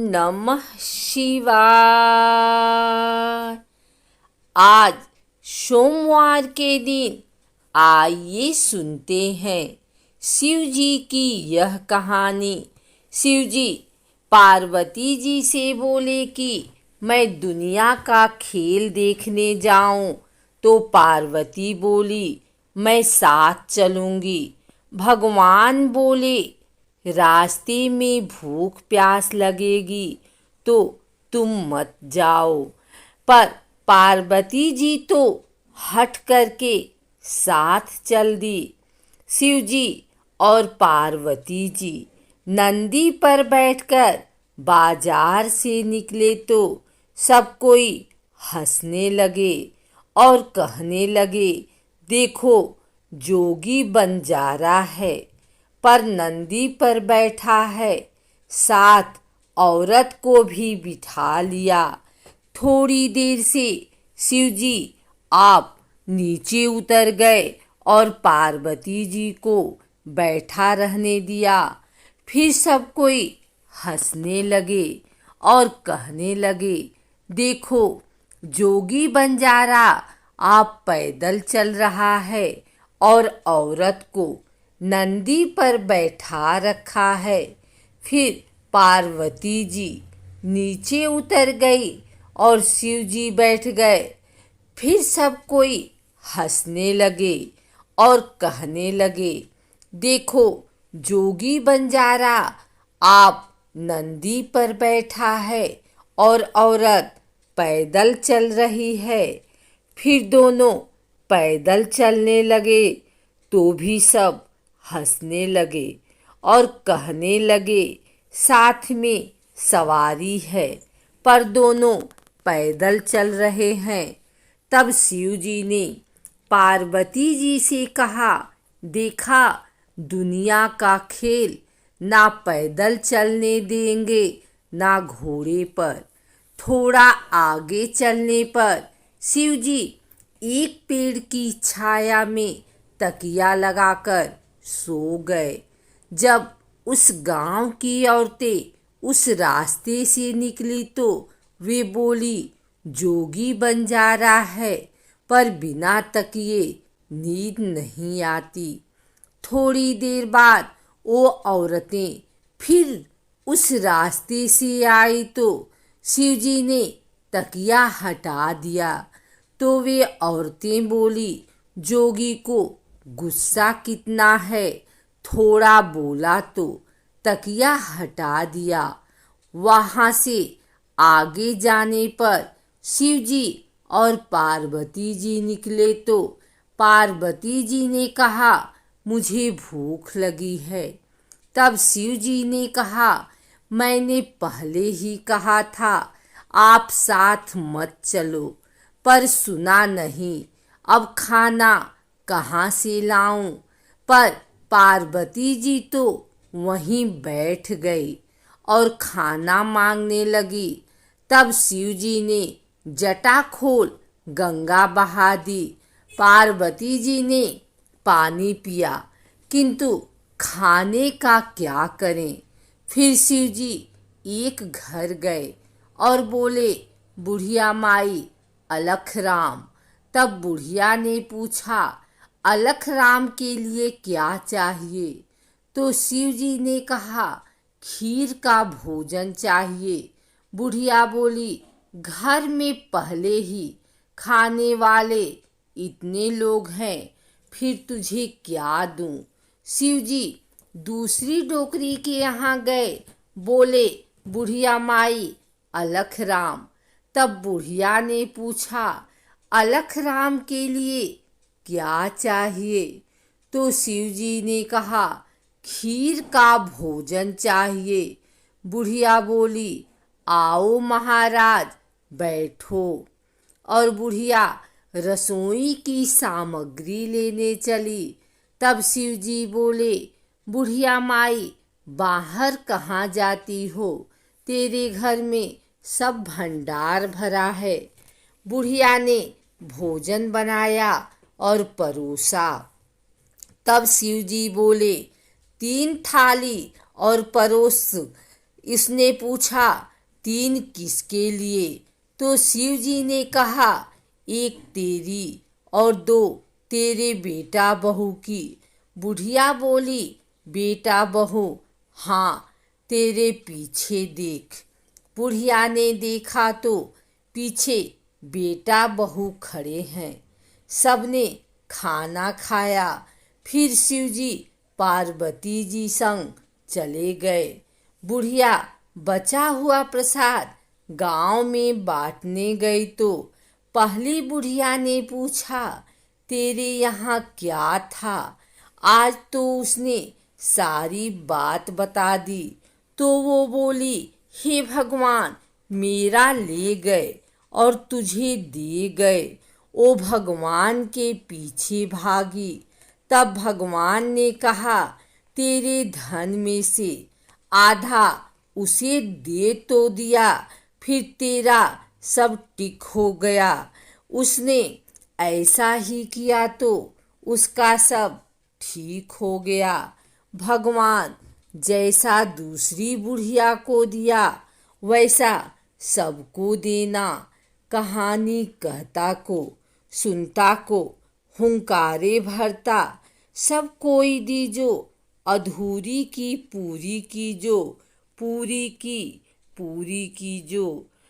नमः शिवाय। आज सोमवार के दिन आइए सुनते हैं शिव जी की यह कहानी। शिव जी पार्वती जी से बोले कि मैं दुनिया का खेल देखने जाऊं, तो पार्वती बोली मैं साथ चलूंगी। भगवान बोले रास्ते में भूख प्यास लगेगी तो तुम मत जाओ। पर पार्वती जी तो हट करके साथ चल दी। शिव जी और पार्वती जी नंदी पर बैठकर बाजार से निकले तो सब कोई हंसने लगे और कहने लगे, देखो जोगी बंजारा है पर नंदी पर बैठा है, साथ औरत को भी बिठा लिया। थोड़ी देर से शिव जी आप नीचे उतर गए और पार्वती जी को बैठा रहने दिया। फिर सब कोई हंसने लगे और कहने लगे, देखो जोगी बंजारा आप पैदल चल रहा है और औरत को नंदी पर बैठा रखा है। फिर पार्वती जी नीचे उतर गई और शिव जी बैठ गए। फिर सब कोई हंसने लगे और कहने लगे, देखो जोगी बंजारा आप नंदी पर बैठा है और औरत पैदल चल रही है। फिर दोनों पैदल चलने लगे तो भी सब हंसने लगे और कहने लगे, साथ में सवारी है पर दोनों पैदल चल रहे हैं। तब शिव जी ने पार्वती जी से कहा, देखा दुनिया का खेल ना पैदल चलने देंगे ना घोड़े पर। थोड़ा आगे चलने पर शिव जी एक पेड़ की छाया में तकिया लगाकर सो गए। जब उस गांव की औरतें उस रास्ते से निकली तो वे बोली, जोगी बंजारा है पर बिना तकिए नींद नहीं आती। थोड़ी देर बाद वो औरतें फिर उस रास्ते से आई तो शिव जी ने तकिया हटा दिया तो वे औरतें बोली, जोगी को गुस्सा कितना है, थोड़ा बोला तो तकिया हटा दिया। वहां से आगे जाने पर शिव जी और पार्वती जी निकले तो पार्वती जी ने कहा, मुझे भूख लगी है। तब शिव जी ने कहा, मैंने पहले ही कहा था आप साथ मत चलो, पर सुना नहीं, अब खाना कहाँ से लाऊं। पर पार्वती जी तो वहीं बैठ गई और खाना मांगने लगी। तब शिव जी ने जटा खोल गंगा बहा दी। पार्वती जी ने पानी पिया, किंतु खाने का क्या करें। फिर शिव जी एक घर गए और बोले, बुढ़िया माई अलख राम। तब बुढ़िया ने पूछा, अलख राम के लिए क्या चाहिए। तो शिव जी ने कहा, खीर का भोजन चाहिए। बुढ़िया बोली, घर में पहले ही खाने वाले इतने लोग हैं, फिर तुझे क्या दूं। शिव जी दूसरी डोकरी के यहाँ गए, बोले, बुढ़िया माई अलख राम। तब बुढ़िया ने पूछा, अलख राम के लिए क्या चाहिए। तो शिव जी ने कहा, खीर का भोजन चाहिए। बुढ़िया बोली, आओ महाराज बैठो। और बुढ़िया रसोई की सामग्री लेने चली। तब शिव जी बोले, बुढ़िया माई बाहर कहाँ जाती हो, तेरे घर में सब भंडार भरा है। बुढ़िया ने भोजन बनाया और परोसा। तब शिव जी बोले, 3 थाली और परोस। इसने पूछा, 3 किसके लिए? तो शिव जी ने कहा, 1 तेरी और 2 तेरे बेटा बहू की। बुढ़िया बोली, बेटा बहू, हाँ, तेरे पीछे देख। बुढ़िया ने देखा तो पीछे बेटा बहू खड़े हैं। सबने खाना खाया। फिर शिव जी पार्वती जी संग चले गए। बुढ़िया बचा हुआ प्रसाद गांव में बांटने गई तो पहली बुढ़िया ने पूछा, तेरे यहाँ क्या था? आज तो उसने सारी बात बता दी। तो वो बोली, हे भगवान, मेरा ले गए और तुझे दे गए। ओ भगवान के पीछे भागी। तब भगवान ने कहा, तेरे धन में से आधा उसे दे तो दिया, फिर तेरा सब टिक हो गया। उसने ऐसा ही किया तो उसका सब ठीक हो गया। भगवान जैसा दूसरी बुढ़िया को दिया वैसा सबको देना। कहानी कहता को सुनता को हुंकारे भरता, सब कोई दीजो, अधूरी की पूरी कीजो, पूरी की पूरी कीजो।